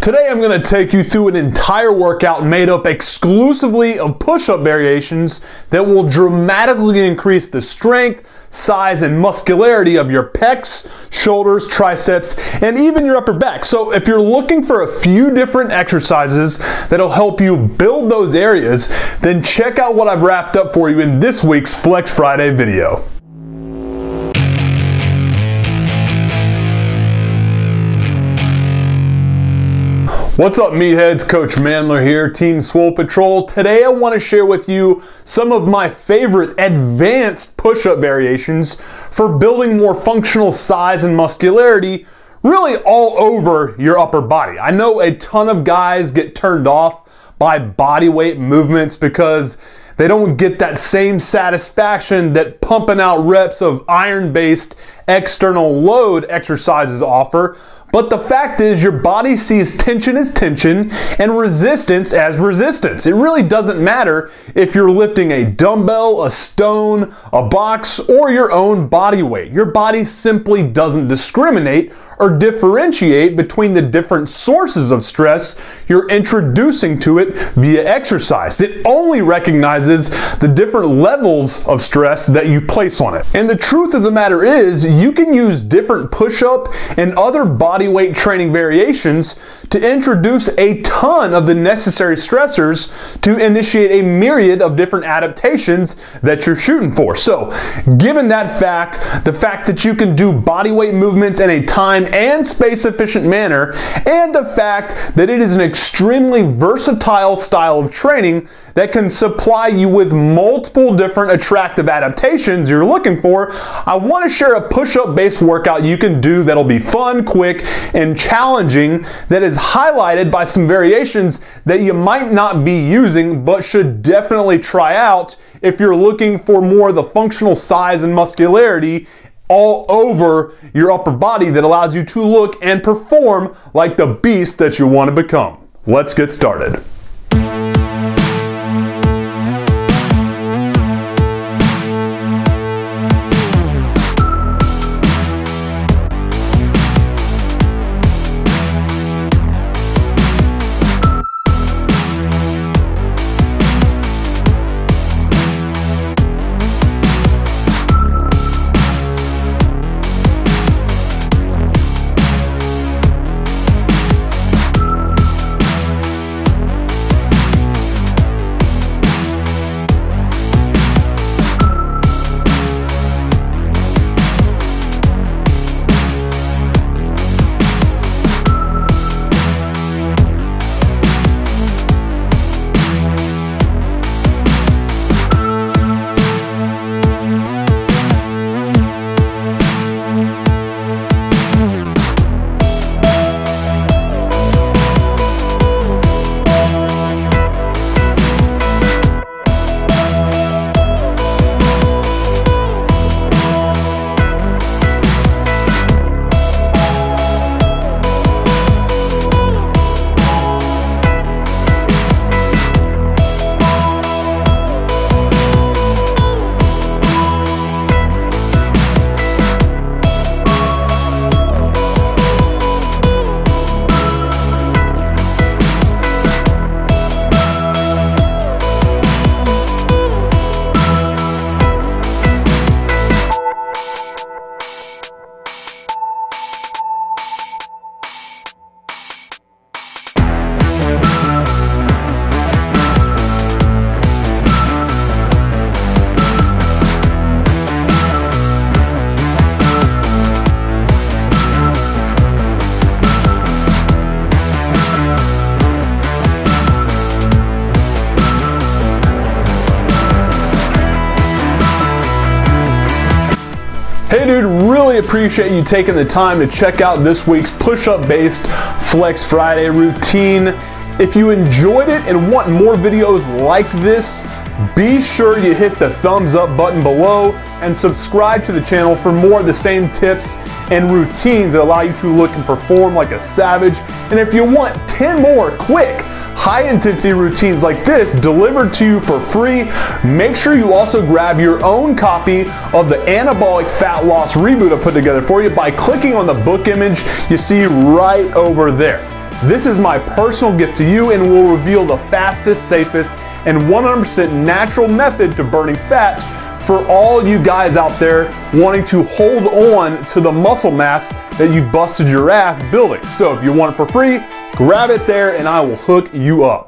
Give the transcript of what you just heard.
Today I'm going to take you through an entire workout made up exclusively of push-up variations that will dramatically increase the strength, size, and muscularity of your pecs, shoulders, triceps, and even your upper back. So if you're looking for a few different exercises that'll help you build those areas, then check out what I've wrapped up for you in this week's Flex Friday video. What's up, meatheads? Coach MANdler here, Team Swole Patrol. Today I want to share with you some of my favorite advanced push-up variations for building more functional size and muscularity really all over your upper body. I know a ton of guys get turned off by body weight movements because they don't get that same satisfaction that pumping out reps of iron-based external load exercises offer. But the fact is, your body sees tension as tension and resistance as resistance. It really doesn't matter if you're lifting a dumbbell, a stone, a box, or your own body weight. Your body simply doesn't discriminate or differentiate between the different sources of stress you're introducing to it via exercise. It only recognizes the different levels of stress that you place on it. And the truth of the matter is, you can use different push-up and other body weight training variations to introduce a ton of the necessary stressors to initiate a myriad of different adaptations that you're shooting for. So, given that fact, the fact that you can do body weight movements in a time and space efficient manner, and the fact that it is an extremely versatile style of training that can supply you with multiple different attractive adaptations you're looking for, I want to share a push-up based workout you can do that'll be fun, quick, and challenging, that is highlighted by some variations that you might not be using but should definitely try out if you're looking for more of the functional size and muscularity all over your upper body that allows you to look and perform like the beast that you want to become. Let's get started. Hey dude, really appreciate you taking the time to check out this week's push-up based Flex Friday routine. If you enjoyed it and want more videos like this, be sure you hit the thumbs up button below and subscribe to the channel for more of the same tips and routines that allow you to look and perform like a savage. And if you want 10 more quick, high-intensity routines like this delivered to you for free, make sure you also grab your own copy of the Anabolic Fat Loss ReBoot I put together for you by clicking on the book image you see right over there. This is my personal gift to you and will reveal the fastest, safest, and 100% natural method to burning fat for all you guys out there wanting to hold on to the muscle mass that you busted your ass building. So if you want it for free, grab it there and I will hook you up.